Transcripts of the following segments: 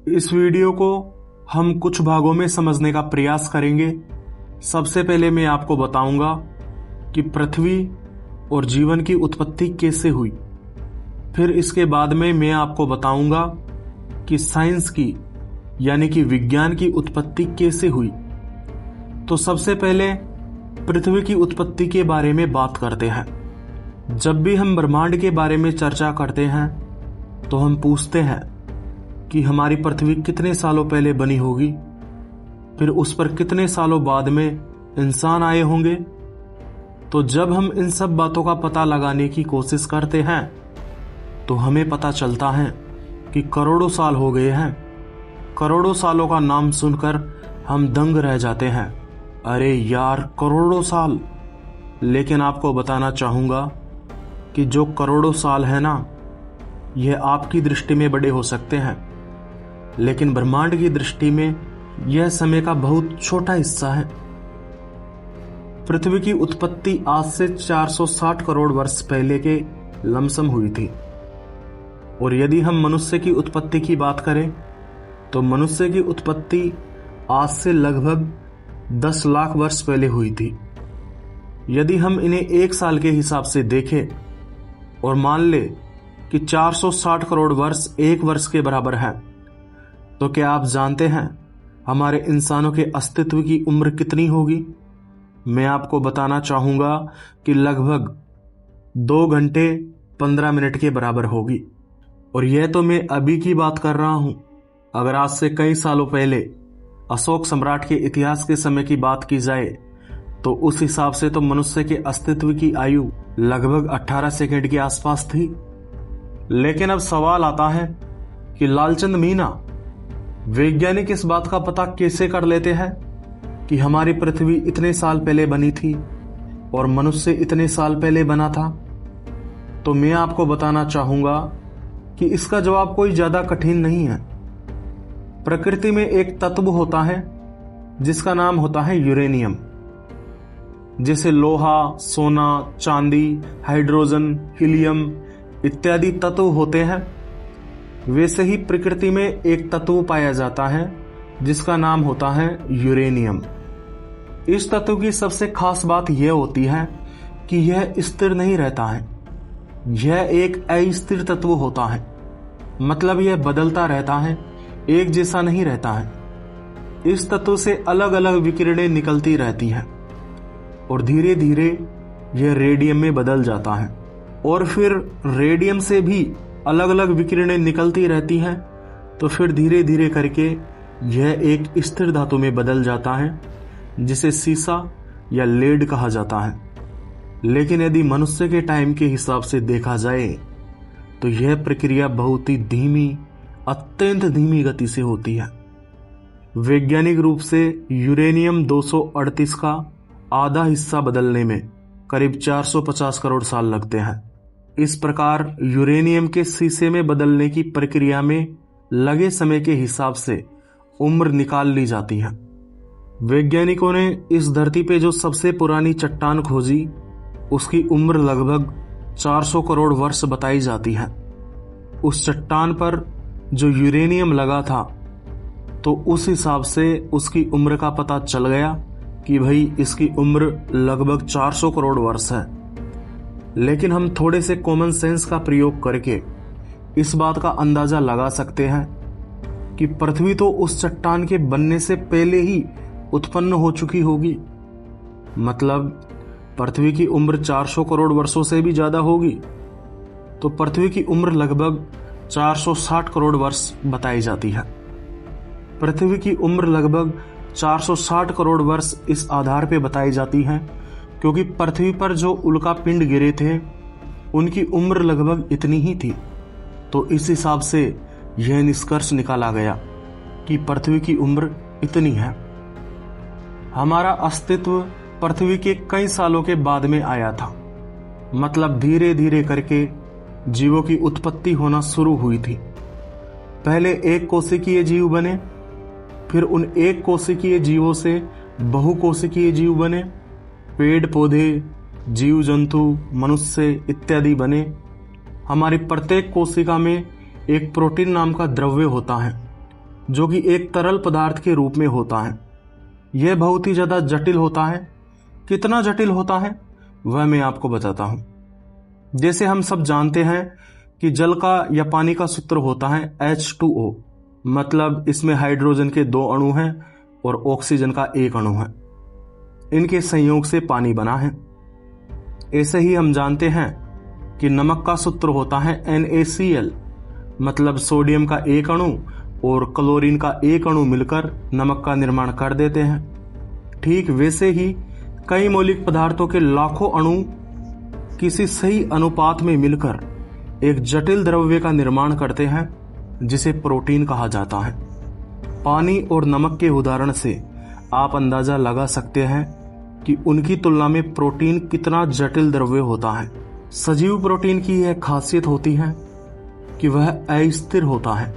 इस वीडियो को हम कुछ भागों में समझने का प्रयास करेंगे। सबसे पहले मैं आपको बताऊंगा कि पृथ्वी और जीवन की उत्पत्ति कैसे हुई। फिर इसके बाद में मैं आपको बताऊंगा कि साइंस की यानी कि विज्ञान की उत्पत्ति कैसे हुई। तो सबसे पहले पृथ्वी की उत्पत्ति के बारे में बात करते हैं। जब भी हम ब्रह्मांड के बारे में चर्चा करते हैं तो हम पूछते हैं कि हमारी पृथ्वी कितने सालों पहले बनी होगी, फिर उस पर कितने सालों बाद में इंसान आए होंगे। तो जब हम इन सब बातों का पता लगाने की कोशिश करते हैं तो हमें पता चलता है कि करोड़ों साल हो गए हैं। करोड़ों सालों का नाम सुनकर हम दंग रह जाते हैं। अरे यार, करोड़ों साल! लेकिन आपको बताना चाहूंगा कि जो करोड़ों साल है ना, यह आपकी दृष्टि में बड़े हो सकते हैं, लेकिन ब्रह्मांड की दृष्टि में यह समय का बहुत छोटा हिस्सा है। पृथ्वी की उत्पत्ति आज से 460 करोड़ वर्ष पहले के लमसम हुई थी। और यदि हम मनुष्य की उत्पत्ति की बात करें तो मनुष्य की उत्पत्ति आज से लगभग 10 लाख वर्ष पहले हुई थी। यदि हम इन्हें एक साल के हिसाब से देखें और मान ले कि 460 करोड़ वर्ष एक वर्ष के बराबर है, तो क्या आप जानते हैं हमारे इंसानों के अस्तित्व की उम्र कितनी होगी? मैं आपको बताना चाहूंगा कि लगभग 2 घंटे 15 मिनट के बराबर होगी। और यह तो मैं अभी की बात कर रहा हूं। अगर आज से कई सालों पहले अशोक सम्राट के इतिहास के समय की बात की जाए तो उस हिसाब से तो मनुष्य के अस्तित्व की आयु लगभग 18 सेकंड के आसपास थी। लेकिन अब सवाल आता है कि लालचंद मीना, वैज्ञानिक इस बात का पता कैसे कर लेते हैं कि हमारी पृथ्वी इतने साल पहले बनी थी और मनुष्य इतने साल पहले बना था? तो मैं आपको बताना चाहूंगा कि इसका जवाब कोई ज्यादा कठिन नहीं है। प्रकृति में एक तत्व होता है जिसका नाम होता है यूरेनियम। जैसे लोहा, सोना, चांदी, हाइड्रोजन, हीलियम इत्यादि तत्व होते हैं, वैसे ही प्रकृति में एक तत्व पाया जाता है जिसका नाम होता है यूरेनियम। इस तत्व की सबसे खास बात यह होती है कि यह स्थिर नहीं रहता है। यह एक अस्थिर तत्व होता है, मतलब यह बदलता रहता है, एक जैसा नहीं रहता है। इस तत्व से अलग अलग विकिरणें निकलती रहती हैं और धीरे धीरे यह रेडियम में बदल जाता है। और फिर रेडियम से भी अलग अलग विकिरणें निकलती रहती हैं, तो फिर धीरे धीरे करके यह एक स्थिर धातु में बदल जाता है जिसे सीसा या लेड कहा जाता है। लेकिन यदि मनुष्य के टाइम के हिसाब से देखा जाए तो यह प्रक्रिया बहुत ही धीमी, अत्यंत धीमी गति से होती है। वैज्ञानिक रूप से यूरेनियम 238 का आधा हिस्सा बदलने में करीब 450 करोड़ साल लगते हैं। इस प्रकार यूरेनियम के सीसे में बदलने की प्रक्रिया में लगे समय के हिसाब से उम्र निकाल ली जाती है। वैज्ञानिकों ने इस धरती पे जो सबसे पुरानी चट्टान खोजी, उसकी उम्र लगभग 400 करोड़ वर्ष बताई जाती है। उस चट्टान पर जो यूरेनियम लगा था, तो उस हिसाब से उसकी उम्र का पता चल गया कि भाई इसकी उम्र लगभग 400 करोड़ वर्ष है। लेकिन हम थोड़े से कॉमन सेंस का प्रयोग करके इस बात का अंदाजा लगा सकते हैं कि पृथ्वी तो उस चट्टान के बनने से पहले ही उत्पन्न हो चुकी होगी। मतलब पृथ्वी की उम्र 400 करोड़ वर्षों से भी ज्यादा होगी। तो पृथ्वी की उम्र लगभग 460 करोड़ वर्ष बताई जाती है। पृथ्वी की उम्र लगभग 460 करोड़ वर्ष इस आधार पर बताई जाती है क्योंकि पृथ्वी पर जो उल्का पिंड गिरे थे उनकी उम्र लगभग इतनी ही थी। तो इस हिसाब से यह निष्कर्ष निकाला गया कि पृथ्वी की उम्र इतनी है। हमारा अस्तित्व पृथ्वी के कई सालों के बाद में आया था। मतलब धीरे धीरे करके जीवों की उत्पत्ति होना शुरू हुई थी। पहले एक कोशिकीय जीव बने, फिर उन एक कोशिकीय जीवों से बहुकोशिकीय जीव बने, पेड़ पौधे, जीव जंतु, मनुष्य इत्यादि बने। हमारी प्रत्येक कोशिका में एक प्रोटीन नाम का द्रव्य होता है जो कि एक तरल पदार्थ के रूप में होता है। यह बहुत ही ज्यादा जटिल होता है। कितना जटिल होता है वह मैं आपको बताता हूं। जैसे हम सब जानते हैं कि जल का या पानी का सूत्र होता है H2O, मतलब इसमें हाइड्रोजन के 2 अणु हैं और ऑक्सीजन का 1 अणु है। इनके संयोग से पानी बना है। ऐसे ही हम जानते हैं कि नमक का सूत्र होता है NaCl, मतलब सोडियम का 1 अणु और क्लोरीन का 1 अणु मिलकर नमक का निर्माण कर देते हैं। ठीक वैसे ही कई मौलिक पदार्थों के लाखों अणु किसी सही अनुपात में मिलकर एक जटिल द्रव्य का निर्माण करते हैं, जिसे प्रोटीन कहा जाता है। पानी और नमक के उदाहरण से आप अंदाजा लगा सकते हैं कि उनकी तुलना में प्रोटीन कितना जटिल द्रव्य होता है। सजीव प्रोटीन की यह खासियत होती है कि वह अस्थिर होता है,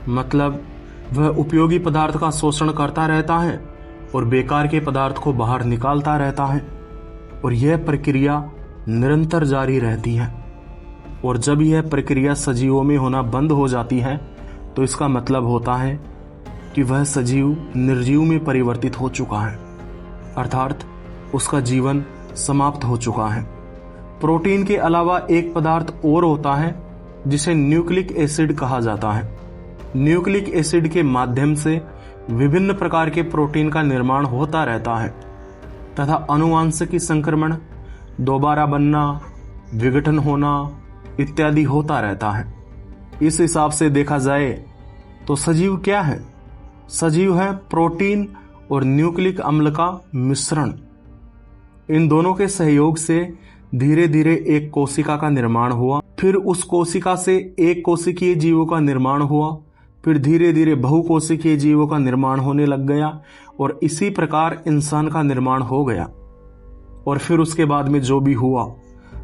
मतलब वह उपयोगी पदार्थ का शोषण करता रहता है और बेकार के पदार्थ को बाहर निकालता रहता है, और यह प्रक्रिया निरंतर जारी रहती है। और जब यह प्रक्रिया सजीवों में होना बंद हो जाती है तो इसका मतलब होता है कि वह सजीव निर्जीव में परिवर्तित हो चुका है, अर्थात उसका जीवन समाप्त हो चुका है। प्रोटीन के अलावा एक पदार्थ और होता है जिसे न्यूक्लिक एसिड कहा जाता है। न्यूक्लिक एसिड के माध्यम से विभिन्न प्रकार के प्रोटीन का निर्माण होता रहता है तथा आनुवांशिकी संक्रमण, दोबारा बनना, विघटन होना इत्यादि होता रहता है। इस हिसाब से देखा जाए तो सजीव क्या है? सजीव है प्रोटीन और न्यूक्लिक अम्ल का मिश्रण। इन दोनों के सहयोग से धीरे धीरे एक कोशिका का निर्माण हुआ, फिर उस कोशिका से एक कोशिकीय जीवों का निर्माण हुआ, फिर धीरे धीरे बहुकोशिकीय जीवों का निर्माण होने लग गया और इसी प्रकार इंसान का निर्माण हो गया। और फिर उसके बाद में जो भी हुआ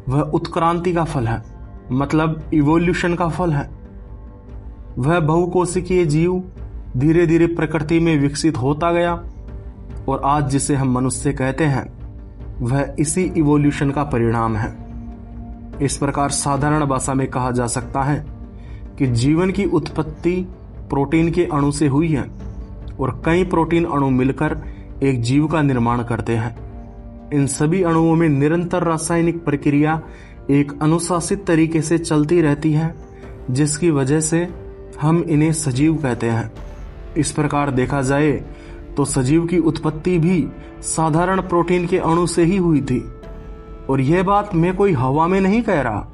वह उत्क्रांति का फल है, मतलब इवोल्यूशन का फल है। वह बहुकोशिकीय जीव धीरे धीरे प्रकृति में विकसित होता गया और आज जिसे हम मनुष्य कहते हैं वह इसी इवोल्यूशन का परिणाम है। इस प्रकार साधारण भाषा में कहा जा सकता है कि जीवन की उत्पत्ति प्रोटीन के अणु से हुई है और कई प्रोटीन अणु मिलकर एक जीव का निर्माण करते हैं। इन सभी अणुओं में निरंतर रासायनिक प्रक्रिया एक अनुशासित तरीके से चलती रहती है, जिसकी वजह से हम इन्हें सजीव कहते हैं। इस प्रकार देखा जाए तो सजीव की उत्पत्ति भी साधारण प्रोटीन के अणु से ही हुई थी। और यह बात मैं कोई हवा में नहीं कह रहा,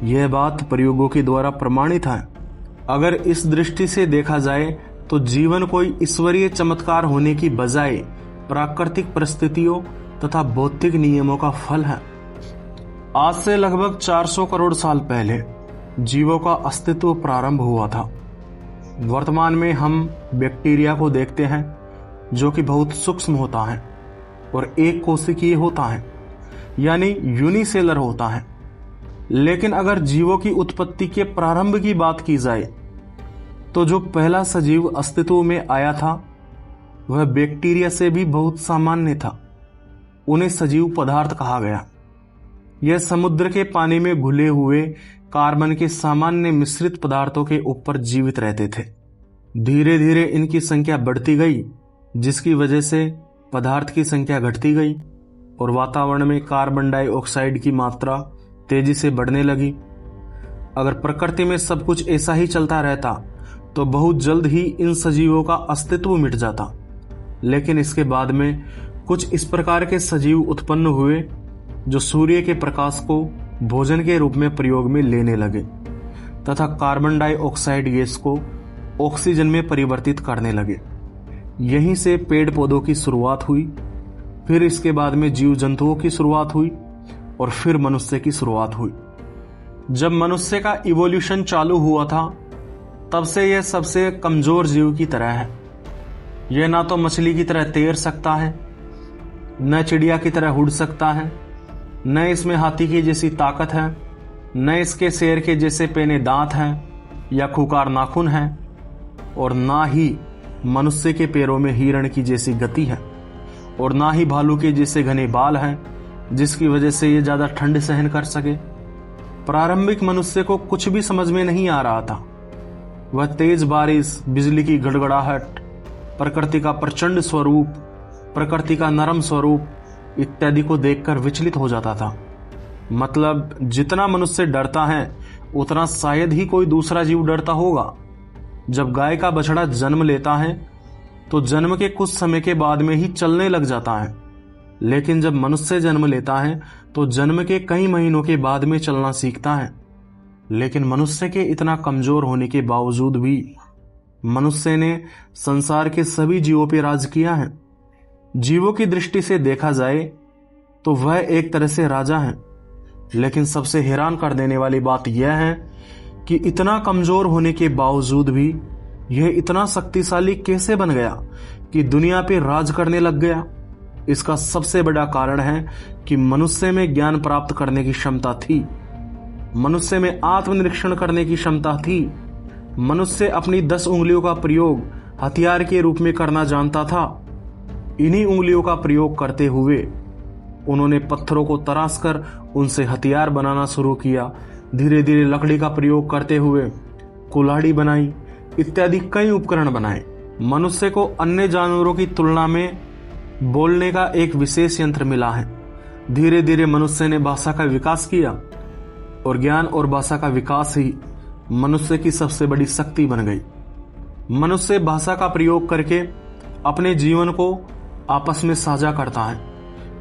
यह बात प्रयोगों के द्वारा प्रमाणित है। अगर इस दृष्टि से देखा जाए तो जीवन कोई ईश्वरीय चमत्कार होने की बजाय प्राकृतिक परिस्थितियों तथा भौतिक नियमों का फल है। आज से लगभग 400 करोड़ साल पहले जीवों का अस्तित्व प्रारंभ हुआ था। वर्तमान में हम बैक्टीरिया को देखते हैं जो कि बहुत सूक्ष्म होता है और एक कोशिकीय होता है, यानी यूनिसेलर होता है। लेकिन अगर जीवों की उत्पत्ति के प्रारंभ की बात की जाए तो जो पहला सजीव अस्तित्व में आया था वह बैक्टीरिया से भी बहुत सामान्य था। उन्हें सजीव पदार्थ कहा गया। यह समुद्र के पानी में घुले हुए कार्बन के सामान्य मिश्रित पदार्थों के ऊपर जीवित रहते थे। धीरे धीरे इनकी संख्या बढ़ती गई, जिसकी वजह से पदार्थ की संख्या घटती गई और वातावरण में कार्बन डाइऑक्साइड की मात्रा तेजी से बढ़ने लगी। अगर प्रकृति में सब कुछ ऐसा ही चलता रहता तो बहुत जल्द ही इन सजीवों का अस्तित्व मिट जाता। लेकिन इसके बाद में कुछ इस प्रकार के सजीव उत्पन्न हुए जो सूर्य के प्रकाश को भोजन के रूप में प्रयोग में लेने लगे तथा कार्बन डाइऑक्साइड गैस को ऑक्सीजन में परिवर्तित करने लगे। यहीं से पेड़ पौधों की शुरुआत हुई, फिर इसके बाद में जीव जंतुओं की शुरुआत हुई और फिर मनुष्य की शुरुआत हुई। जब मनुष्य का इवोल्यूशन चालू हुआ था तब से यह सबसे कमजोर जीव की तरह है। यह ना तो मछली की तरह तैर सकता है, न चिड़िया की तरह उड़ सकता है, न इसमें हाथी की जैसी ताकत है, न इसके शेर के जैसे पेने दांत हैं या खूंखार नाखून हैं, और ना ही मनुष्य के पैरों में हिरण की जैसी गति है, और ना ही भालू के जैसे घने बाल हैं जिसकी वजह से ये ज्यादा ठंड सहन कर सके। प्रारंभिक मनुष्य को कुछ भी समझ में नहीं आ रहा था। वह तेज बारिश, बिजली की गड़गड़ाहट, प्रकृति का प्रचंड स्वरूप, प्रकृति का नरम स्वरूप इत्यादि को देखकर विचलित हो जाता था। मतलब जितना मनुष्य डरता है उतना शायद ही कोई दूसरा जीव डरता होगा। जब गाय का बछड़ा जन्म लेता है तो जन्म के कुछ समय के बाद में ही चलने लग जाता है, लेकिन जब मनुष्य जन्म लेता है तो जन्म के कई महीनों के बाद में चलना सीखता है। लेकिन मनुष्य के इतना कमजोर होने के बावजूद भी मनुष्य ने संसार के सभी जीवों पर राज किया है। जीवों की दृष्टि से देखा जाए तो वह एक तरह से राजा है, लेकिन सबसे हैरान कर देने वाली बात यह है कि इतना कमजोर होने के बावजूद भी यह इतना शक्तिशाली कैसे बन गया कि दुनिया पे राज करने लग गया। इसका सबसे बड़ा कारण है कि मनुष्य में ज्ञान प्राप्त करने की क्षमता थी, मनुष्य में आत्मनिरीक्षण करने की क्षमता थी, मनुष्य अपनी 10 उंगलियों का प्रयोग हथियार के रूप में करना जानता था। इन्हीं उंगलियों का प्रयोग करते हुए उन्होंने पत्थरों को तराशकर उनसे हथियार बनाना शुरू किया। धीरे धीरे लकड़ी का प्रयोग करते हुए कुल्हाड़ी बनाई, इत्यादि कई उपकरण बनाए। मनुष्य को अन्य जानवरों की तुलना में बोलने का एक विशेष यंत्र मिला है। धीरे धीरे मनुष्य ने भाषा का विकास किया और ज्ञान और भाषा का विकास ही मनुष्य की सबसे बड़ी शक्ति बन गई। मनुष्य भाषा का प्रयोग करके अपने जीवन को आपस में साझा करता है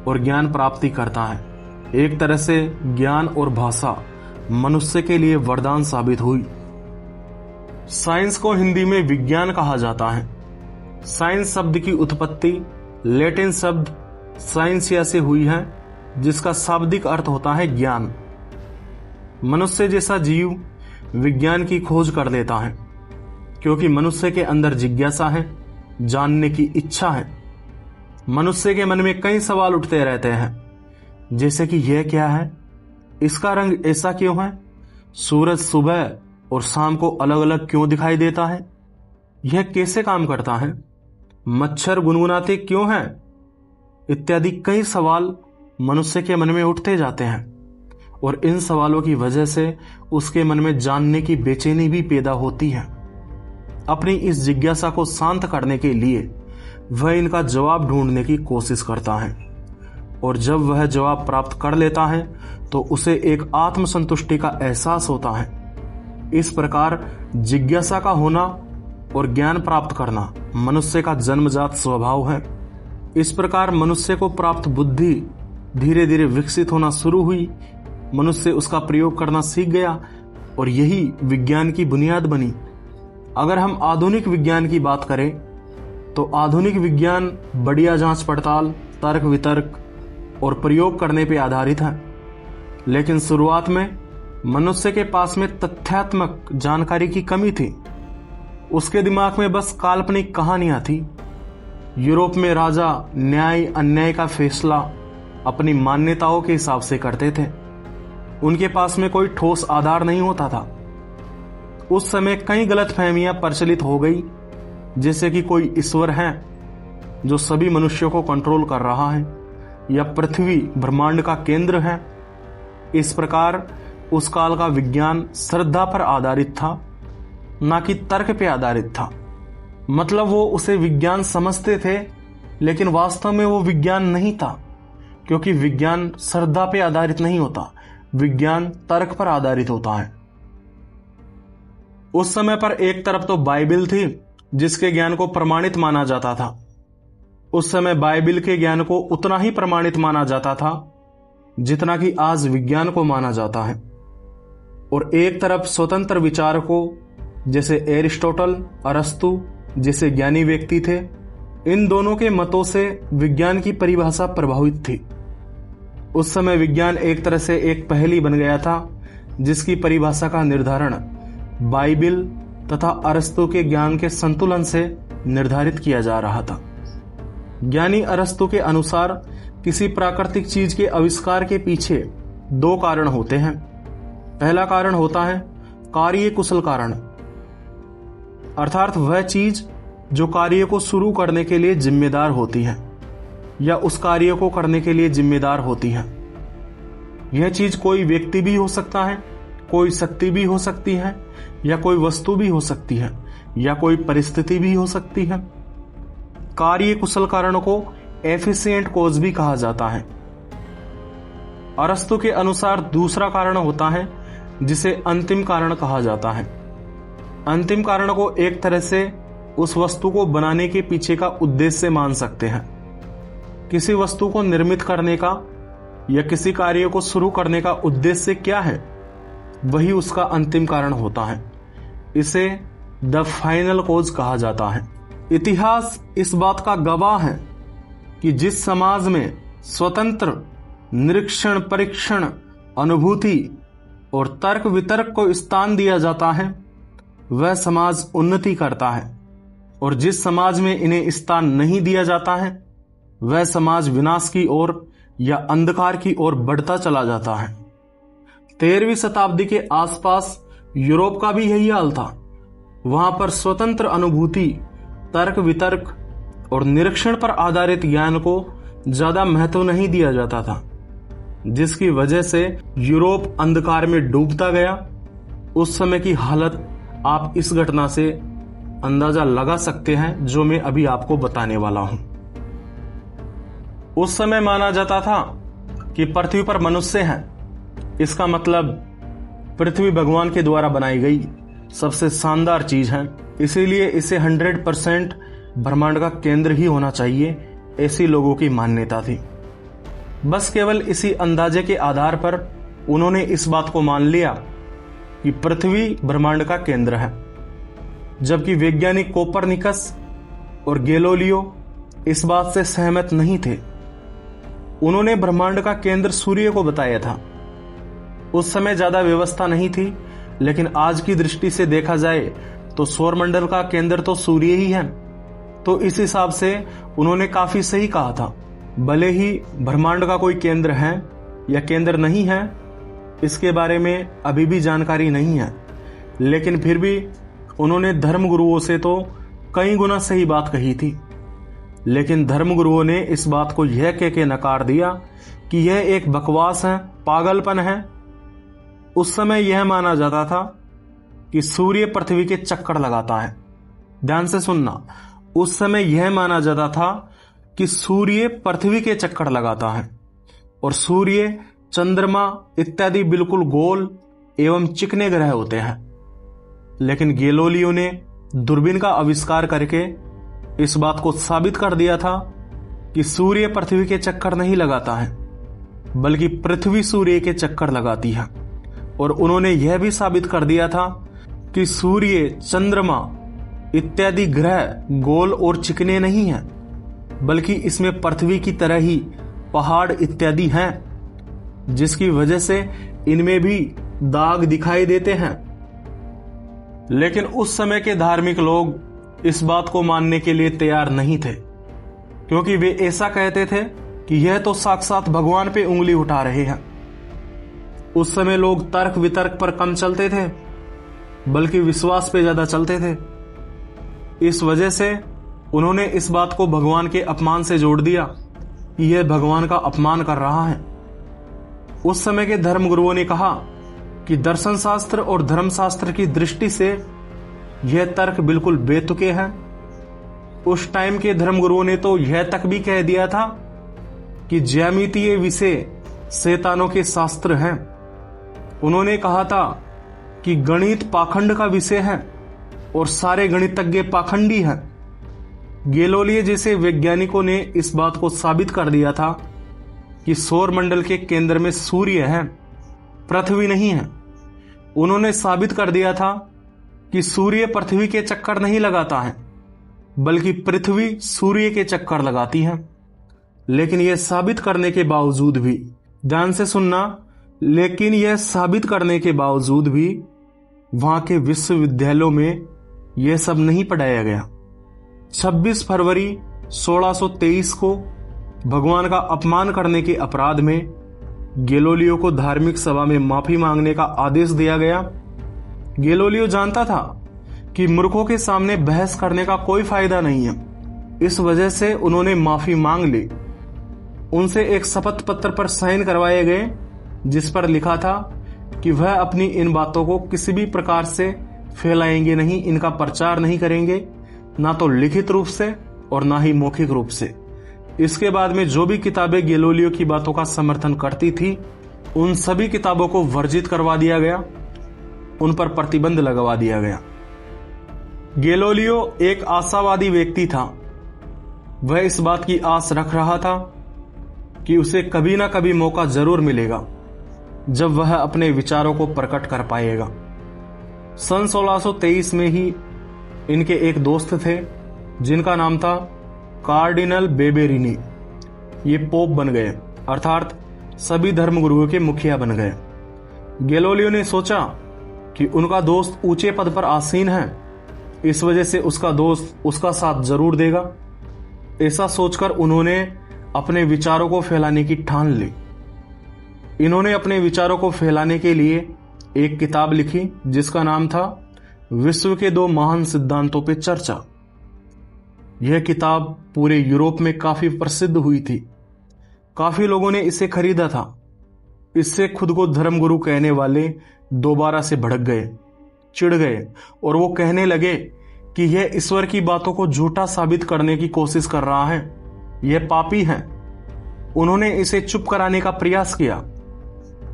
और ज्ञान प्राप्ति करता है। एक तरह से ज्ञान और भाषा मनुष्य के लिए वरदान साबित हुई। साइंस को हिंदी में विज्ञान कहा जाता है। साइंस शब्द की उत्पत्ति लैटिन शब्द साइंसिया से हुई है, जिसका शाब्दिक अर्थ होता है ज्ञान। मनुष्य जैसा जीव विज्ञान की खोज कर लेता है क्योंकि मनुष्य के अंदर जिज्ञासा है, जानने की इच्छा है। मनुष्य के मन में कई सवाल उठते रहते हैं, जैसे कि यह क्या है, इसका रंग ऐसा क्यों है, सूरज सुबह और शाम को अलग अलग क्यों दिखाई देता है, यह कैसे काम करता है, मच्छर गुनगुनाते क्यों हैं, इत्यादि कई सवाल मनुष्य के मन में उठते जाते हैं। और इन सवालों की वजह से उसके मन में जानने की बेचैनी भी पैदा होती है। अपनी इस जिज्ञासा को शांत करने के लिए वह इनका जवाब ढूंढने की कोशिश करता है, और जब वह जवाब प्राप्त कर लेता है तो उसे एक आत्मसंतुष्टि का एहसास होता है। इस प्रकार जिज्ञासा का होना और ज्ञान प्राप्त करना मनुष्य का जन्मजात स्वभाव है। इस प्रकार मनुष्य को प्राप्त बुद्धि धीरे धीरे विकसित होना शुरू हुई। मनुष्य उसका प्रयोग करना सीख गया और यही विज्ञान की बुनियाद बनी। अगर हम आधुनिक विज्ञान की बात करें तो आधुनिक विज्ञान बढ़िया जांच पड़ताल, तर्क वितर्क और प्रयोग करने पर आधारित है। लेकिन शुरुआत में मनुष्य के पास में तथ्यात्मक जानकारी की कमी थी। उसके दिमाग में बस काल्पनिक कहानियां थी। यूरोप में राजा न्याय अन्याय का फैसला अपनी मान्यताओं के हिसाब से करते थे। उनके पास में कोई ठोस आधार नहीं होता था। उस समय कई गलतफहमियां प्रचलित हो गई, जैसे कि कोई ईश्वर है जो सभी मनुष्यों को कंट्रोल कर रहा है, या पृथ्वी ब्रह्मांड का केंद्र है। इस प्रकार उस काल का विज्ञान श्रद्धा पर आधारित था, ना कि तर्क पे आधारित था। मतलब वो उसे विज्ञान समझते थे, लेकिन वास्तव में वो विज्ञान नहीं था, क्योंकि विज्ञान श्रद्धा पे आधारित नहीं होता, विज्ञान तर्क पर आधारित होता है। उस समय पर एक तरफ तो बाइबिल थी जिसके ज्ञान को प्रमाणित माना जाता था। उस समय बाइबिल के ज्ञान को उतना ही प्रमाणित माना जाता था जितना कि आज विज्ञान को माना जाता है। और एक तरफ स्वतंत्र विचारकों जैसे एरिस्टोटल, अरस्तु जैसे ज्ञानी व्यक्ति थे। इन दोनों के मतों से विज्ञान की परिभाषा प्रभावित थी। उस समय विज्ञान एक तरह से एक पहेली बन गया था, जिसकी परिभाषा का निर्धारण बाइबिल तथा अरस्तु के ज्ञान के संतुलन से निर्धारित किया जा रहा था। ज्ञानी अरस्तु के अनुसार किसी प्राकृतिक चीज के आविष्कार के पीछे 2 कारण होते हैं। पहला कारण होता है कार्य कुशल कारण, अर्थात वह चीज जो कार्य को शुरू करने के लिए जिम्मेदार होती है या उस कार्य को करने के लिए जिम्मेदार होती है। यह चीज कोई व्यक्ति भी हो सकता है कोई शक्ति भी हो सकती है, या कोई वस्तु भी हो सकती है, या कोई परिस्थिति भी हो सकती है। कार्य कुशल कारण को एफिशिएंट कॉज भी कहा जाता है। अरस्तु के अनुसार दूसरा कारण होता है जिसे अंतिम कारण कहा जाता है। अंतिम कारण को एक तरह से उस वस्तु को बनाने के पीछे का उद्देश्य मान सकते हैं। किसी वस्तु को निर्मित करने का या किसी कार्य को शुरू करने का उद्देश्य क्या है, वही उसका अंतिम कारण होता है। इसे द फाइनल कॉज कहा जाता है। इतिहास इस बात का गवाह है कि जिस समाज में स्वतंत्र निरीक्षण, परीक्षण, अनुभूति और तर्क वितर्क को स्थान दिया जाता है, वह समाज उन्नति करता है, और जिस समाज में इन्हें स्थान नहीं दिया जाता है, वह समाज विनाश की ओर या अंधकार की ओर बढ़ता चला जाता है। 13वीं शताब्दी के आसपास यूरोप का भी यही हाल था। वहां पर स्वतंत्र अनुभूति, तर्क वितर्क और निरीक्षण पर आधारित ज्ञान को ज्यादा महत्व नहीं दिया जाता था, जिसकी वजह से यूरोप अंधकार में डूबता गया। उस समय की हालत आप इस घटना से अंदाजा लगा सकते हैं जो मैं अभी आपको बताने वाला हूं। उस समय माना जाता था कि पृथ्वी पर मनुष्य हैं। इसका मतलब पृथ्वी भगवान के द्वारा बनाई गई सबसे शानदार चीज है, इसीलिए इसे 100% ब्रह्मांड का केंद्र ही होना चाहिए, ऐसी लोगों की मान्यता थी। बस केवल इसी अंदाजे के आधार पर उन्होंने इस बात को मान लिया कि पृथ्वी ब्रह्मांड का केंद्र है, जबकि वैज्ञानिक कोपरनिकस और गैलीलियो इस बात से सहमत नहीं थे। उन्होंने ब्रह्मांड का केंद्र सूर्य को बताया था। उस समय ज्यादा व्यवस्था नहीं थी, लेकिन आज की दृष्टि से देखा जाए तो सौरमंडल का केंद्र तो सूर्य ही है। तो इस हिसाब से उन्होंने काफी सही कहा था। भले ही ब्रह्मांड का कोई केंद्र है या केंद्र नहीं है, इसके बारे में अभी भी जानकारी नहीं है, लेकिन फिर भी उन्होंने धर्मगुरुओं से तो कई गुना सही बात कही थी। लेकिन धर्मगुरुओं ने इस बात को यह कह के नकार दिया कि यह एक बकवास है, पागलपन है। उस समय यह माना जाता था कि सूर्य पृथ्वी के चक्कर लगाता है। ध्यान से सुनना, उस समय यह माना जाता था कि सूर्य पृथ्वी के चक्कर लगाता है और सूर्य, चंद्रमा इत्यादि बिल्कुल गोल एवं चिकने ग्रह होते हैं। लेकिन गैलीलियो ने दूरबीन का आविष्कार करके इस बात को साबित कर दिया था कि सूर्य पृथ्वी के चक्कर नहीं लगाता है, बल्कि पृथ्वी सूर्य के चक्कर लगाती है। और उन्होंने यह भी साबित कर दिया था कि सूर्य, चंद्रमा इत्यादि ग्रह गोल और चिकने नहीं हैं, बल्कि इसमें पृथ्वी की तरह ही पहाड़ इत्यादि हैं, जिसकी वजह से इनमें भी दाग दिखाई देते हैं। लेकिन उस समय के धार्मिक लोग इस बात को मानने के लिए तैयार नहीं थे, क्योंकि वे ऐसा कहते थे कि यह तो साक्षात भगवान पे उंगली उठा रहे हैं। उस समय लोग तर्क वितर्क पर कम चलते थे, बल्कि विश्वास पे ज्यादा चलते थे। इस वजह से उन्होंने इस बात को भगवान के अपमान से जोड़ दिया कि यह भगवान का अपमान कर रहा है। उस समय के धर्मगुरुओं ने कहा कि दर्शन शास्त्र और धर्मशास्त्र की दृष्टि से यह तर्क बिल्कुल बेतुके हैं। उस टाइम के धर्मगुरुओं ने तो यह तक भी कह दिया था कि ज्यामितीय विषय शैतानों के शास्त्र हैं। उन्होंने कहा था कि गणित पाखंड का विषय है और सारे गणितज्ञ पाखंडी हैं। गैलीलियो जैसे वैज्ञानिकों ने इस बात को साबित कर दिया था कि सौरमंडल के केंद्र में सूर्य है, पृथ्वी नहीं है। उन्होंने साबित कर दिया था कि सूर्य पृथ्वी के चक्कर नहीं लगाता है, बल्कि पृथ्वी सूर्य के चक्कर लगाती है। लेकिन यह साबित करने के बावजूद भी, ध्यान से सुनना, लेकिन यह साबित करने के बावजूद भी वहां के विश्वविद्यालयों में यह सब नहीं पढ़ाया गया। 26 फरवरी 1623 को भगवान का अपमान करने के अपराध में गैलीलियो को धार्मिक सभा में माफी मांगने का आदेश दिया गया। गैलीलियो जानता था कि मूर्खों के सामने बहस करने का कोई फायदा नहीं है, इस वजह से उन्होंने माफी मांग ली। उनसे एक शपथ पत्र पर साइन करवाए गए, जिस पर लिखा था कि वह अपनी इन बातों को किसी भी प्रकार से फैलाएंगे नहीं, इनका प्रचार नहीं करेंगे, ना तो लिखित रूप से और ना ही मौखिक रूप से। इसके बाद में जो भी किताबें गैलीलियो की बातों का समर्थन करती थी, उन सभी किताबों को वर्जित करवा दिया गया, उन पर प्रतिबंध लगवा दिया गया। गैलीलियो एक आशावादी व्यक्ति था। वह इस बात की आस रख रहा था कि उसे कभी ना कभी मौका जरूर मिलेगा जब वह अपने विचारों को प्रकट कर पाएगा। सन 1623 में ही इनके एक दोस्त थे जिनका नाम था कार्डिनल बेबेरिनी। ये पोप बन गए, अर्थात सभी धर्मगुरुओं के मुखिया बन गए। गैलीलियो ने सोचा कि उनका दोस्त ऊंचे पद पर आसीन है, इस वजह से उसका दोस्त उसका साथ जरूर देगा। ऐसा सोचकर उन्होंने अपने विचारों को फैलाने की ठान ली। इन्होंने अपने विचारों को फैलाने के लिए एक किताब लिखी जिसका नाम था विश्व के 2 महान सिद्धांतों पर चर्चा। यह किताब पूरे यूरोप में काफी प्रसिद्ध हुई थी। काफी लोगों ने इसे खरीदा था। इससे खुद को धर्मगुरु कहने वाले दोबारा से भड़क गए, चिढ़ गए और वो कहने लगे कि यह ईश्वर की बातों को झूठा साबित करने की कोशिश कर रहा है, यह पापी है। उन्होंने इसे चुप कराने का प्रयास किया।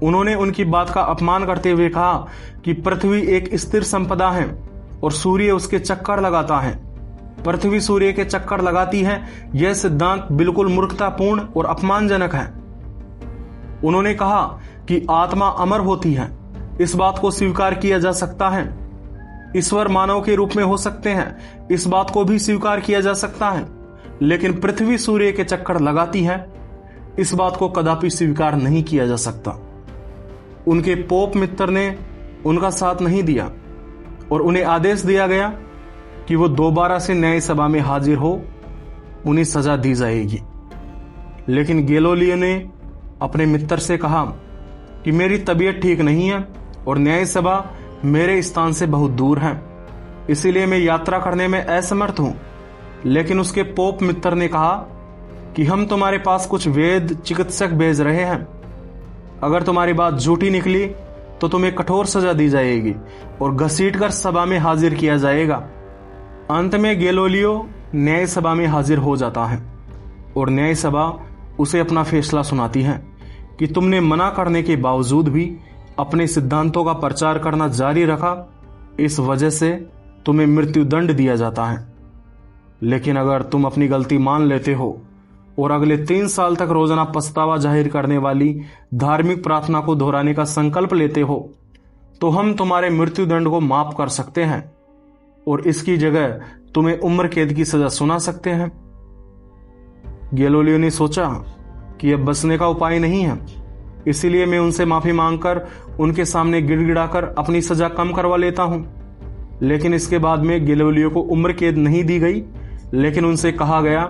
उन्होंने उनकी बात का अपमान करते हुए कहा कि पृथ्वी एक स्थिर संपदा है और सूर्य उसके चक्कर लगाता है। पृथ्वी सूर्य के चक्कर लगाती है, यह सिद्धांत बिल्कुल मूर्खतापूर्ण और अपमानजनक है। उन्होंने कहा कि आत्मा अमर होती है, इस बात को स्वीकार किया जा सकता है। ईश्वर मानव के रूप में हो सकते हैं, इस बात को भी स्वीकार किया जा सकता है। लेकिन पृथ्वी सूर्य के चक्कर लगाती है, इस बात को कदापि स्वीकार नहीं किया जा सकता। उनके पोप मित्र ने उनका साथ नहीं दिया और उन्हें आदेश दिया गया कि वो दोबारा से न्याय सभा में हाजिर हो, उन्हें सजा दी जाएगी। लेकिन गैलीलियो ने अपने मित्र से कहा कि मेरी तबीयत ठीक नहीं है और न्याय सभा मेरे स्थान से बहुत दूर है, इसीलिए मैं यात्रा करने में असमर्थ हूं। लेकिन उसके पोप मित्र ने कहा कि हम तुम्हारे पास कुछ वैद्य चिकित्सक भेज रहे हैं। अगर तुम्हारी बात झूठी निकली तो तुम्हें कठोर सजा दी जाएगी और घसीटकर सभा में हाजिर किया जाएगा। अंत में गैलीलियो न्याय सभा में हाजिर हो जाता है और न्याय सभा उसे अपना फैसला सुनाती है कि तुमने मना करने के बावजूद भी अपने सिद्धांतों का प्रचार करना जारी रखा, इस वजह से तुम्हें मृत्युदंड दिया जाता है। लेकिन अगर तुम अपनी गलती मान लेते हो और अगले 3 साल तक रोजाना पछतावा जाहिर करने वाली धार्मिक प्रार्थना को दोहराने का संकल्प लेते हो, तो हम तुम्हारे मृत्युदंड को माफ कर सकते हैं और इसकी जगह तुम्हें उम्र कैद की सजा सुना सकते हैं। गैलीलियो ने सोचा कि अब बचने का उपाय नहीं है, इसीलिए मैं उनसे माफी मांगकर उनके सामने गिड़गिड़ाकर अपनी सजा कम करवा लेता हूं। लेकिन इसके बाद में गैलीलियो को उम्र कैद नहीं दी गई, लेकिन उनसे कहा गया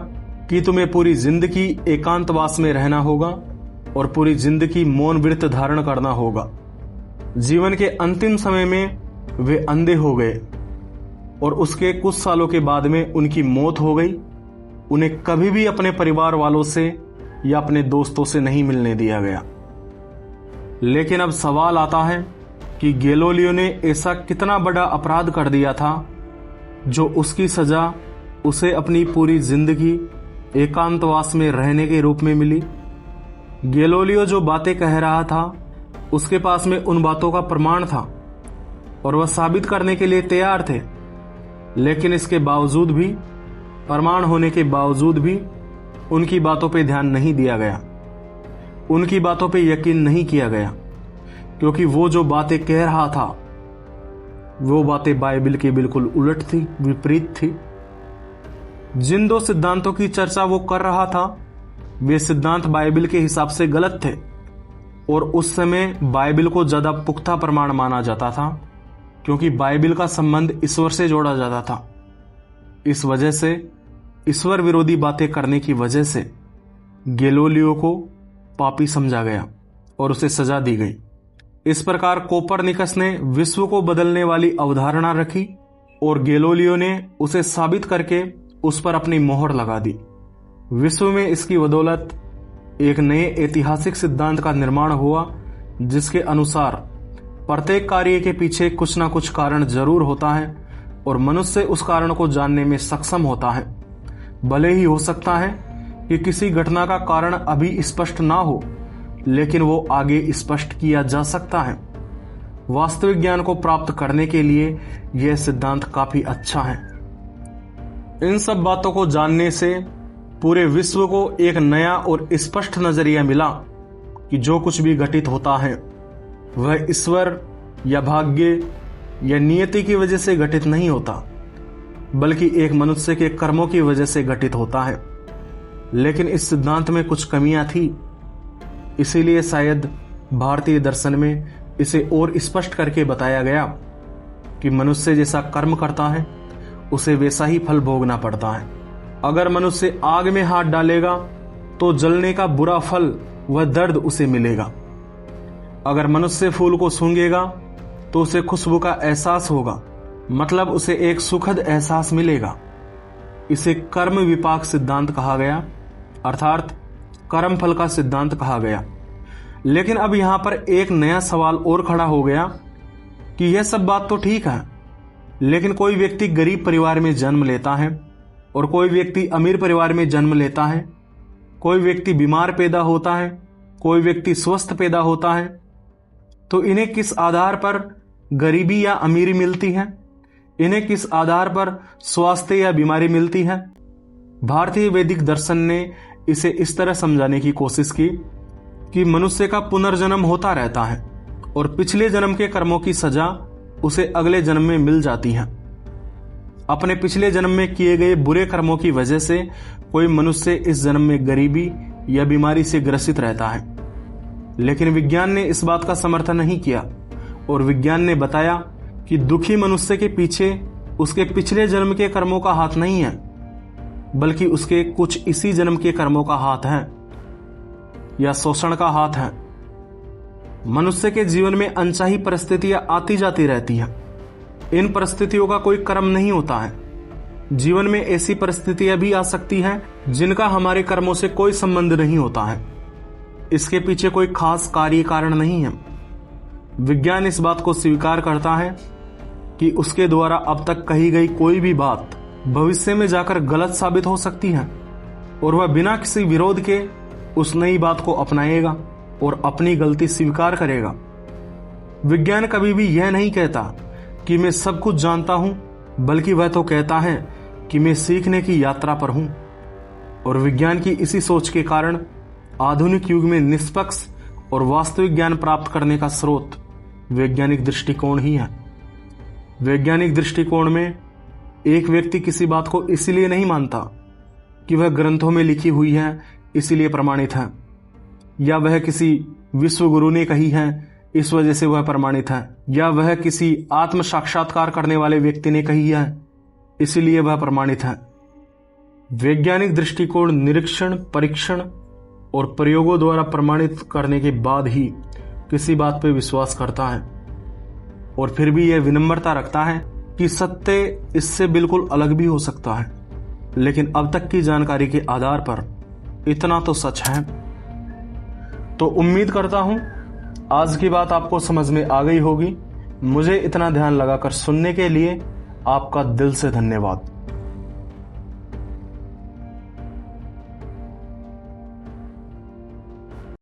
कि तुम्हें पूरी जिंदगी एकांतवास में रहना होगा और पूरी जिंदगी मौन व्रत धारण करना होगा। जीवन के अंतिम समय में वे अंधे हो गए और उसके कुछ सालों के बाद में उनकी मौत हो गई। उन्हें कभी भी अपने परिवार वालों से या अपने दोस्तों से नहीं मिलने दिया गया। लेकिन अब सवाल आता है कि गैलीलियो ने ऐसा कितना बड़ा अपराध कर दिया था जो उसकी सजा उसे अपनी पूरी जिंदगी एकांतवास में रहने के रूप में मिली। गैलीलियो जो बातें कह रहा था उसके पास में उन बातों का प्रमाण था और वह साबित करने के लिए तैयार थे। लेकिन इसके बावजूद भी, प्रमाण होने के बावजूद भी उनकी बातों पे ध्यान नहीं दिया गया, उनकी बातों पे यकीन नहीं किया गया, क्योंकि वो जो बातें कह रहा था वो बातें बाइबल के बिल्कुल उलट थी, विपरीत थी। जिन 2 सिद्धांतों की चर्चा वो कर रहा था वे सिद्धांत बाइबल के हिसाब से गलत थे और उस समय बाइबल को ज्यादा पुख्ता प्रमाण माना जाता था, क्योंकि बाइबल का संबंध ईश्वर से जोड़ा जाता था। इस वजह से ईश्वर विरोधी बातें करने की वजह से गैलीलियो को पापी समझा गया और उसे सजा दी गई। इस प्रकार कोपरनिकस ने विश्व को बदलने वाली अवधारणा रखी और गैलीलियो ने उसे साबित करके उस पर अपनी मोहर लगा दी। विश्व में इसकी बदौलत एक नए ऐतिहासिक सिद्धांत का निर्माण हुआ जिसके अनुसार प्रत्येक कार्य के पीछे कुछ ना कुछ कारण जरूर होता है और मनुष्य उस कारण को जानने में सक्षम होता है। भले ही हो सकता है कि किसी घटना का कारण अभी स्पष्ट ना हो, लेकिन वो आगे स्पष्ट किया जा सकता है। वास्तविक ज्ञान को प्राप्त करने के लिए यह सिद्धांत काफी अच्छा है। इन सब बातों को जानने से पूरे विश्व को एक नया और स्पष्ट नजरिया मिला कि जो कुछ भी घटित होता है वह ईश्वर या भाग्य या नियति की वजह से घटित नहीं होता, बल्कि एक मनुष्य के कर्मों की वजह से घटित होता है। लेकिन इस सिद्धांत में कुछ कमियां थी, इसीलिए शायद भारतीय दर्शन में इसे और स्पष्ट करके बताया गया कि मनुष्य जैसा कर्म करता है उसे वैसा ही फल भोगना पड़ता है। अगर मनुष्य आग में हाथ डालेगा तो जलने का बुरा फल वह दर्द उसे मिलेगा। अगर मनुष्य फूल को सूंघेगा तो उसे खुशबू का एहसास होगा, मतलब उसे एक सुखद एहसास मिलेगा। इसे कर्म विपाक सिद्धांत कहा गया, अर्थात कर्म फल का सिद्धांत कहा गया। लेकिन अब यहां पर एक नया सवाल और खड़ा हो गया कि यह सब बात तो ठीक है, लेकिन कोई व्यक्ति गरीब परिवार में जन्म लेता है और कोई व्यक्ति अमीर परिवार में जन्म लेता है, कोई व्यक्ति बीमार पैदा होता है, कोई व्यक्ति स्वस्थ पैदा होता है, तो इन्हें किस आधार पर गरीबी या अमीरी मिलती है? इन्हें किस आधार पर स्वास्थ्य या बीमारी मिलती है? भारतीय वैदिक दर्शन ने इसे इस तरह समझाने की कोशिश की कि मनुष्य का पुनर्जन्म होता रहता है और पिछले जन्म के कर्मों की सजा उसे अगले जन्म में मिल जाती है। अपने पिछले जन्म में किए गए बुरे कर्मों की वजह से कोई मनुष्य इस जन्म में गरीबी या बीमारी से ग्रसित रहता है। लेकिन विज्ञान ने इस बात का समर्थन नहीं किया और विज्ञान ने बताया कि दुखी मनुष्य के पीछे उसके पिछले जन्म के कर्मों का हाथ नहीं है, बल्कि उसके कुछ इसी जन्म के कर्मों का हाथ है या शोषण का हाथ है। मनुष्य के जीवन में अनचाही परिस्थितियां आती जाती रहती हैं। इन परिस्थितियों का कोई कर्म नहीं होता है। जीवन में ऐसी परिस्थितियां भी आ सकती हैं जिनका हमारे कर्मों से कोई संबंध नहीं होता है। इसके पीछे कोई खास कार्य कारण नहीं है। विज्ञान इस बात को स्वीकार करता है कि उसके द्वारा अब तक कही गई कोई भी बात भविष्य में जाकर गलत साबित हो सकती है और वह बिना किसी विरोध के उस नई बात को अपनाएगा और अपनी गलती स्वीकार करेगा। विज्ञान कभी भी यह नहीं कहता कि मैं सब कुछ जानता हूं, बल्कि वह तो कहता है कि मैं सीखने की यात्रा पर हूं। और विज्ञान की इसी सोच के कारण आधुनिक युग में निष्पक्ष और वास्तविक ज्ञान प्राप्त करने का स्रोत वैज्ञानिक दृष्टिकोण ही है। वैज्ञानिक दृष्टिकोण में एक व्यक्ति किसी बात को इसलिए नहीं मानता कि वह ग्रंथों में लिखी हुई है इसलिए प्रमाणित है, या वह किसी विश्व गुरु ने कही है इस वजह से वह प्रमाणित है, या वह किसी आत्म साक्षात्कार करने वाले व्यक्ति ने कही है इसलिए वह प्रमाणित है। वैज्ञानिक दृष्टिकोण निरीक्षण, परीक्षण और प्रयोगों द्वारा प्रमाणित करने के बाद ही किसी बात पर विश्वास करता है और फिर भी यह विनम्रता रखता है कि सत्य इससे बिल्कुल अलग भी हो सकता है, लेकिन अब तक की जानकारी के आधार पर इतना तो सच है। तो उम्मीद करता हूं आज की बात आपको समझ में आ गई होगी। मुझे इतना ध्यान लगाकर सुनने के लिए आपका दिल से धन्यवाद।